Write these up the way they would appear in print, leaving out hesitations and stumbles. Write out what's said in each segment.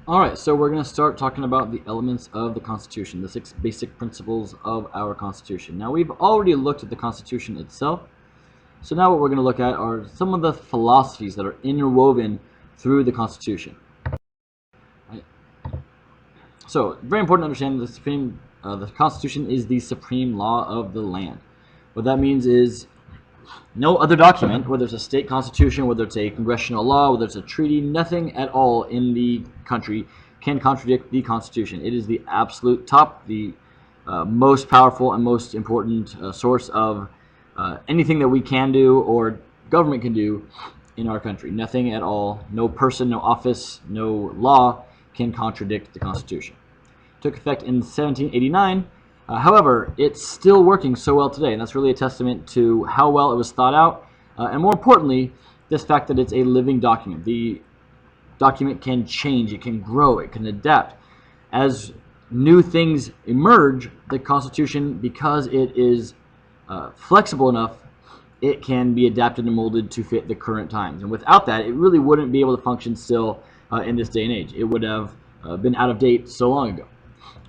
Alright, so we're going to start talking about the elements of the Constitution, the 6 basic principles of our Constitution. Now, we've already looked at the Constitution itself, so now what we're going to look at are some of the philosophies that are interwoven through the Constitution. Right. So, very important to understand the Constitution is the supreme law of the land. What that means is no other document, whether it's a state constitution, whether it's a congressional law, whether it's a treaty, nothing at all in the country can contradict the Constitution. It is the absolute top, the most powerful and most important source of anything that we can do or government can do in our country. Nothing at all, no person, no office, no law can contradict the Constitution. It took effect in 1789. However, it's still working so well today, and that's really a testament to how well it was thought out, and more importantly, this fact that it's a living document. The document can change, it can grow, it can adapt. As new things emerge, the Constitution, because it is flexible enough, it can be adapted and molded to fit the current times. And without that, it really wouldn't be able to function still in this day and age. It would have been out of date so long ago.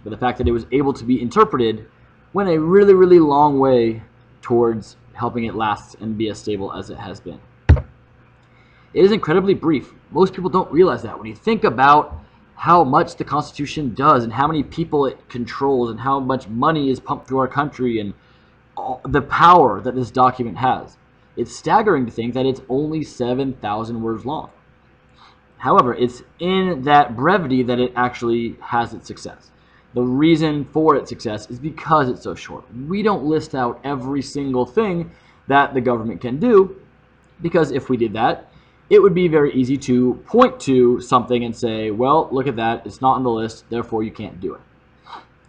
But the fact that it was able to be interpreted went a really, really long way towards helping it last and be as stable as it has been. It is incredibly brief. Most people don't realize that. When you think about how much the Constitution does and how many people it controls and how much money is pumped through our country and all the power that this document has, it's staggering to think that it's only 7,000 words long. However, it's in that brevity that it actually has its success. The reason for its success is because it's so short. We don't list out every single thing that the government can do, because if we did that, it would be very easy to point to something and say, well, look at that, it's not on the list, therefore you can't do it.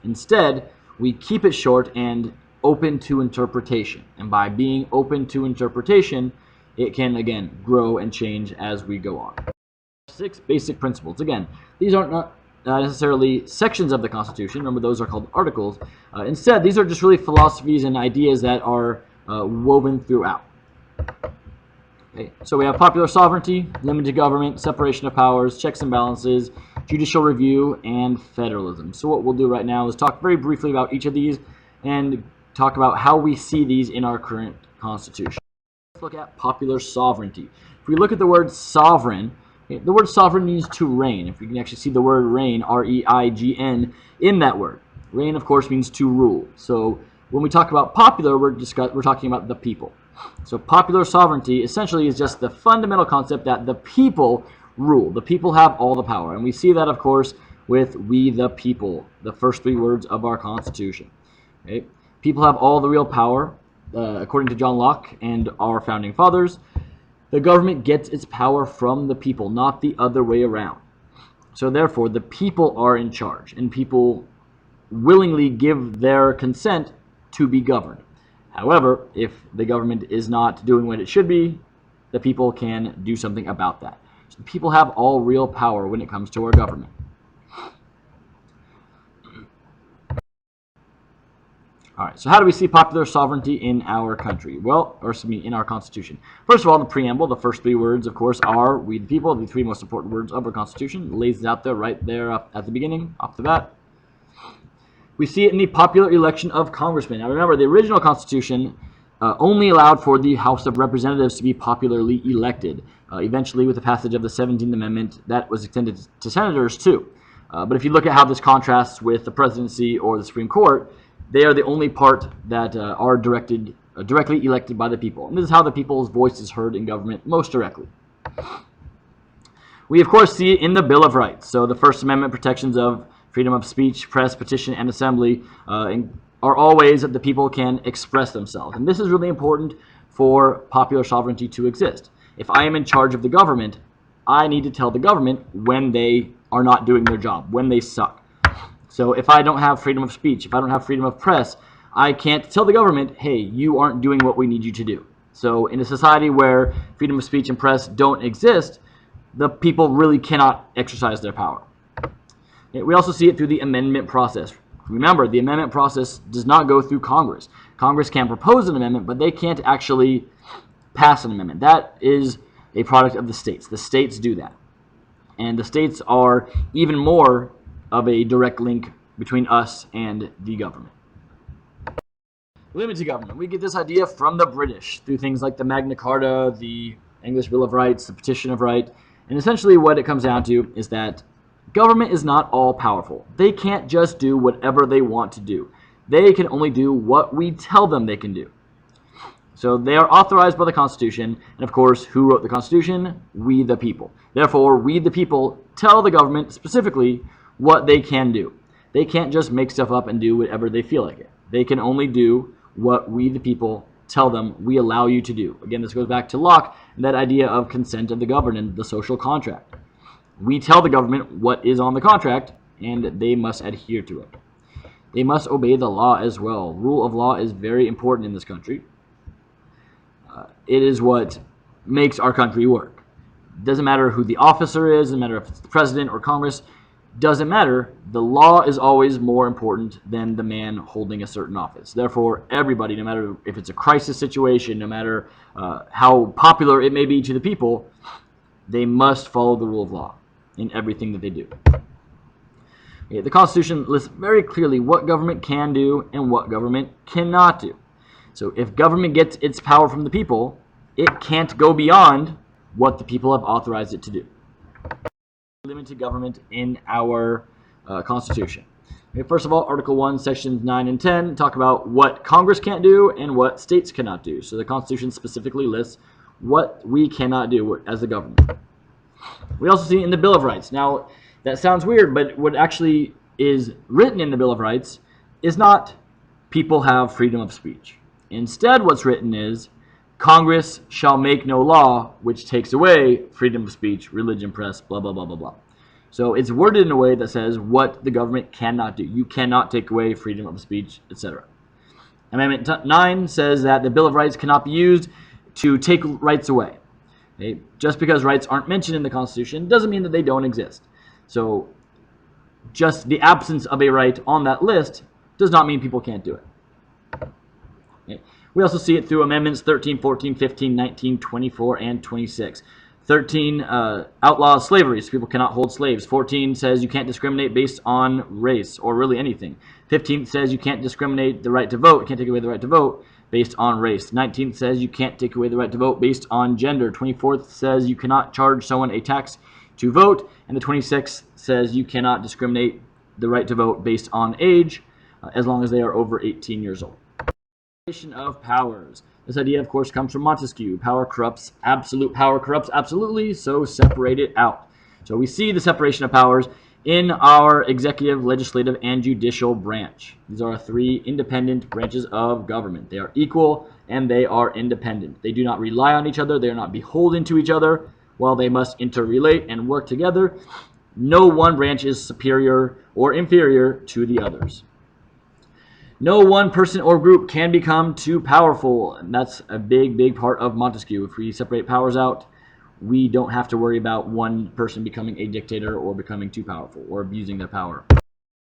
Instead, we keep it short and open to interpretation. And by being open to interpretation, it can, again, grow and change as we go on. 6 basic principles. Again, these aren't not necessarily sections of the Constitution. Remember, those are called articles. Instead, these are just really philosophies and ideas that are woven throughout. Okay, so we have popular sovereignty, limited government, separation of powers, checks and balances, judicial review, and federalism. So what we'll do right now is talk very briefly about each of these and talk about how we see these in our current Constitution. Let's look at popular sovereignty. If we look at the word sovereign, the word sovereign means to reign. If we can actually see the word reign, R-E-I-G-N, in that word. Reign, of course, means to rule. So when we talk about popular, we're talking about the people. So popular sovereignty essentially is just the fundamental concept that the people rule. The people have all the power. And we see that, of course, with we the people, the first 3 words of our Constitution. Okay? People have all the real power, according to John Locke and our founding fathers. The government gets its power from the people, not the other way around. So therefore, the people are in charge, and people willingly give their consent to be governed. However, if the government is not doing what it should be, the people can do something about that. So people have all real power when it comes to our government. All right, so how do we see popular sovereignty in our country? Well, or excuse me, in our Constitution. First of all, the preamble, the first 3 words, of course, are we the people, the 3 most important words of our Constitution. It lays it out there right there at the beginning, off the bat. We see it in the popular election of congressmen. Now remember, the original Constitution only allowed for the House of Representatives to be popularly elected. Eventually, with the passage of the 17th Amendment, that was extended to senators too. But if you look at how this contrasts with the presidency or the Supreme Court, they are the only part that are directly elected by the people. And this is how the people's voice is heard in government most directly. We, of course, see it in the Bill of Rights. So the First Amendment protections of freedom of speech, press, petition, and assembly are all ways that the people can express themselves. And this is really important for popular sovereignty to exist. If I am in charge of the government, I need to tell the government when they are not doing their job, when they suck. So if I don't have freedom of speech, if I don't have freedom of press, I can't tell the government, hey, you aren't doing what we need you to do. So in a society where freedom of speech and press don't exist, the people really cannot exercise their power. We also see it through the amendment process. Remember, the amendment process does not go through Congress. Congress can propose an amendment, but they can't actually pass an amendment. That is a product of the states. The states do that. And the states are even more of a direct link between us and the government. Limited government. We get this idea from the British through things like the Magna Carta, the English Bill of Rights, the Petition of Right. And essentially what it comes down to is that government is not all powerful. They can't just do whatever they want to do. They can only do what we tell them they can do. So they are authorized by the Constitution, and of course, who wrote the Constitution? We the people. Therefore, we the people tell the government specifically what they can do. They can't just make stuff up and do whatever they feel like it. They can only do what we the people tell them we allow you to do. Again, this goes back to Locke and that idea of consent of the governed and the social contract. We tell the government what is on the contract, and they must adhere to it. They must obey the law as well. Rule of law is very important in this country. It is what makes our country work. Doesn't matter who the officer is, doesn't matter if it's the president or Congress, doesn't matter. The law is always more important than the man holding a certain office. Therefore, everybody, no matter if it's a crisis situation, no matter how popular it may be to the people, they must follow the rule of law in everything that they do. Okay, the Constitution lists very clearly what government can do and what government cannot do. So if government gets its power from the people, it can't go beyond what the people have authorized it to do. Limited government in our Constitution. Okay, first of all, Article 1, Sections 9 and 10 talk about what Congress can't do and what states cannot do. So the Constitution specifically lists what we cannot do as the government. We also see in the Bill of Rights. Now, that sounds weird, but what actually is written in the Bill of Rights is not people have freedom of speech. Instead, what's written is Congress shall make no law which takes away freedom of speech, religion, press, blah, blah, blah, blah, blah. So it's worded in a way that says what the government cannot do. You cannot take away freedom of speech, etc. Amendment 9 says that the Bill of Rights cannot be used to take rights away. Okay? Just because rights aren't mentioned in the Constitution doesn't mean that they don't exist. So just the absence of a right on that list does not mean people can't do it. Okay. We also see it through Amendments 13, 14, 15, 19, 24, and 26. 13 outlaws slavery, so people cannot hold slaves. 14 says you can't discriminate based on race, or really anything. 15 says you can't discriminate the right to vote, you can't take away the right to vote based on race. 19 says you can't take away the right to vote based on gender. 24th says you cannot charge someone a tax to vote. And the 26th says you cannot discriminate the right to vote based on age, as long as they are over 18 years old. Of powers. This idea, of course, comes from Montesquieu. Power corrupts absolutely, so separate it out. So we see the separation of powers in our executive, legislative, and judicial branch. These are three independent branches of government. They are equal and they are independent. They do not rely on each other. They are not beholden to each other. While they must interrelate and work together, no one branch is superior or inferior to the others. No one person or group can become too powerful, and that's a big part of Montesquieu. If we separate powers out, we don't have to worry about one person becoming a dictator or becoming too powerful or abusing their power.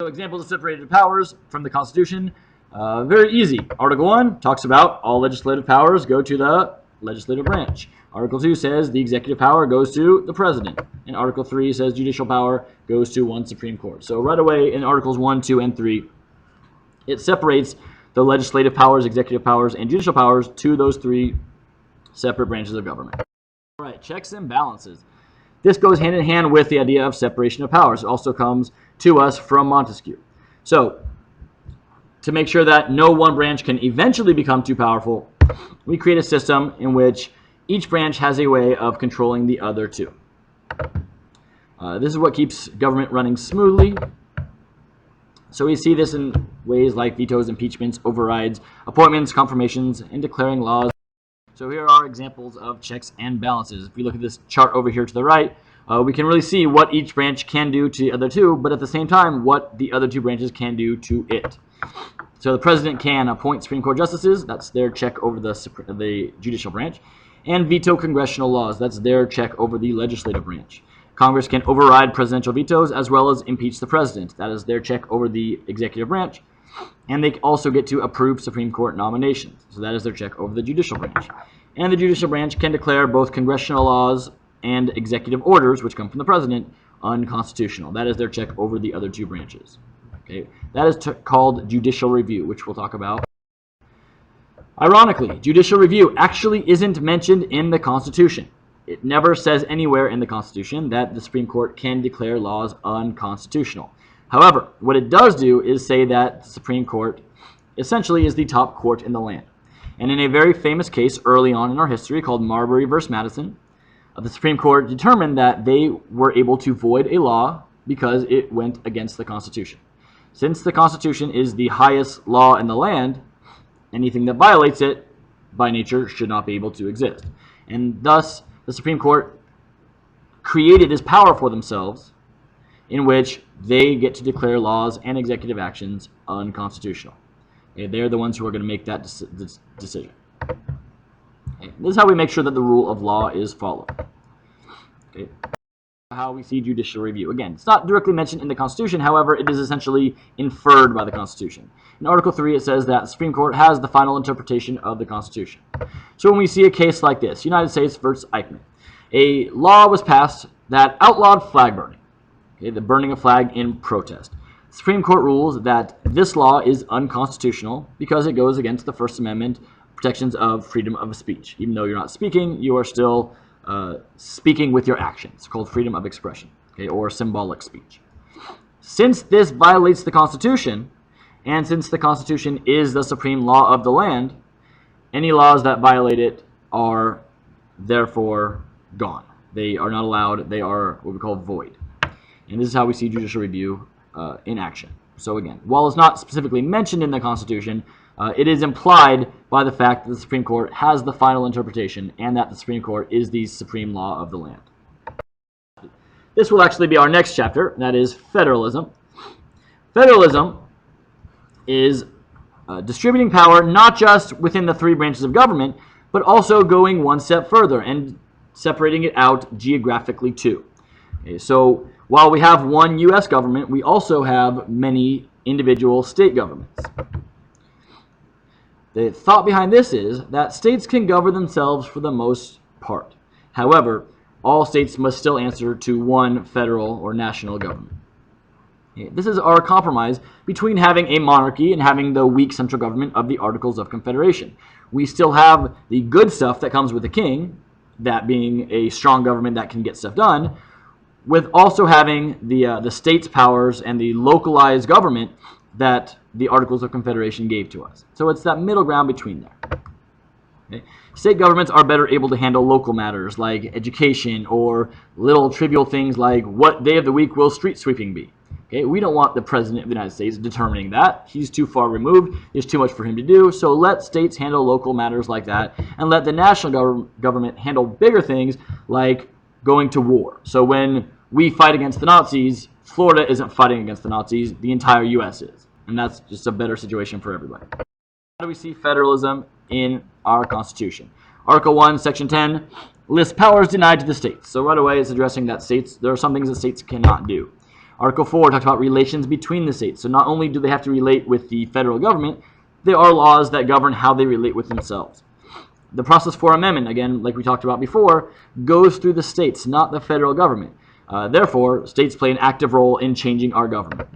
So examples of separated powers from the Constitution, very easy. Article 1 talks about all legislative powers go to the legislative branch. Article 2 says the executive power goes to the president. And Article 3 says judicial power goes to one Supreme Court. So right away in Articles 1, 2, and 3, it separates the legislative powers, executive powers, and judicial powers to those three separate branches of government. All right, checks and balances. This goes hand in hand with the idea of separation of powers. It also comes to us from Montesquieu. So, to make sure that no one branch can eventually become too powerful, we create a system in which each branch has a way of controlling the other two. This is what keeps government running smoothly. So we see this in ways like vetoes, impeachments, overrides, appointments, confirmations, and declaring laws. So here are examples of checks and balances. If we look at this chart over here to the right, we can really see what each branch can do to the other two, but at the same time, what the other two branches can do to it. So the president can appoint Supreme Court justices, that's their check over the judicial branch, and veto congressional laws, that's their check over the legislative branch. Congress can override presidential vetoes as well as impeach the president. That is their check over the executive branch. And they also get to approve Supreme Court nominations. So that is their check over the judicial branch. And the judicial branch can declare both congressional laws and executive orders, which come from the president, unconstitutional. That is their check over the other two branches. Okay, that is called judicial review, which we'll talk about. Ironically, judicial review actually isn't mentioned in the Constitution. It never says anywhere in the Constitution that the Supreme Court can declare laws unconstitutional. However, what it does do is say that the Supreme Court essentially is the top court in the land. And in a very famous case early on in our history called Marbury v. Madison, the Supreme Court determined that they were able to void a law because it went against the Constitution. Since the Constitution is the highest law in the land, anything that violates it, by nature, should not be able to exist. And thus, the Supreme Court created this power for themselves in which they get to declare laws and executive actions unconstitutional. Okay, they're the ones who are going to make that decision. Okay, this is how we make sure that the rule of law is followed. Okay. How we see judicial review. Again, it's not directly mentioned in the Constitution, however, it is essentially inferred by the Constitution. In Article 3, it says that the Supreme Court has the final interpretation of the Constitution. So when we see a case like this, United States versus Eichmann, a law was passed that outlawed flag burning, okay, the burning of flag in protest. The Supreme Court rules that this law is unconstitutional because it goes against the First Amendment protections of freedom of speech. Even though you're not speaking, you are still speaking with your actions. It's called freedom of expression, okay, or symbolic speech. Since this violates the Constitution, and since the Constitution is the supreme law of the land, any laws that violate it are therefore gone. They are not allowed. They are what we call void. And this is how we see judicial review in action. So again, while it's not specifically mentioned in the Constitution, it is implied by the fact that the Supreme Court has the final interpretation and that the Supreme Court is the supreme law of the land. This will actually be our next chapter, and that is federalism. Federalism is distributing power not just within the three branches of government, but also going one step further and separating it out geographically too. Okay, so while we have one U.S. government, we also have many individual state governments. The thought behind this is that states can govern themselves for the most part. However, all states must still answer to one federal or national government. Okay, this is our compromise between having a monarchy and having the weak central government of the Articles of Confederation. We still have the good stuff that comes with the king, that being a strong government that can get stuff done, with also having the state's powers and the localized government that the Articles of Confederation gave to us. So it's that middle ground between there. Okay? State governments are better able to handle local matters like education or little trivial things like what day of the week will street sweeping be. Okay? We don't want the President of the United States determining that. He's too far removed. There's too much for him to do. So let states handle local matters like that and let the national government handle bigger things like going to war. So when we fight against the Nazis, Florida isn't fighting against the Nazis, the entire U.S. is. And that's just a better situation for everybody. How do we see federalism in our Constitution? Article 1, Section 10 lists powers denied to the states. So right away it's addressing that there are some things that states cannot do. Article 4 talks about relations between the states. So not only do they have to relate with the federal government, there are laws that govern how they relate with themselves. The process for amendment, again, like we talked about before, goes through the states, not the federal government. Therefore, states play an active role in changing our government.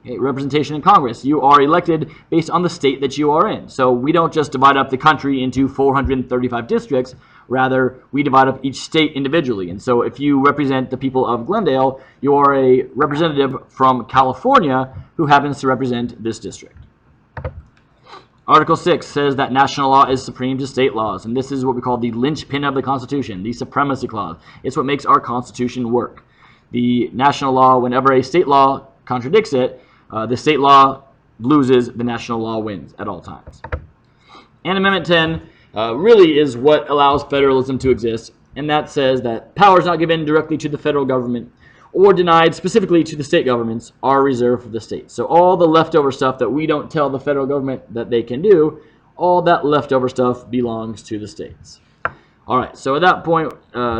Okay, representation in Congress. You are elected based on the state that you are in. So we don't just divide up the country into 435 districts. Rather, we divide up each state individually. And so if you represent the people of Glendale, you are a representative from California who happens to represent this district. Article 6 says that national law is supreme to state laws, and this is what we call the linchpin of the Constitution, the supremacy clause. It's what makes our Constitution work. The national law, whenever a state law contradicts it, the state law loses, the national law wins at all times. And Amendment 10 really is what allows federalism to exist, and that says that powers not given directly to the federal government or denied specifically to the state governments are reserved for the states. So all the leftover stuff that we don't tell the federal government that they can do, all that leftover stuff belongs to the states. All right, so at that point,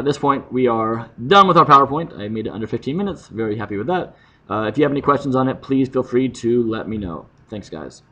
this point, we are done with our PowerPoint. I made it under 15 minutes. Very happy with that. If you have any questions on it, please feel free to let me know. Thanks, guys.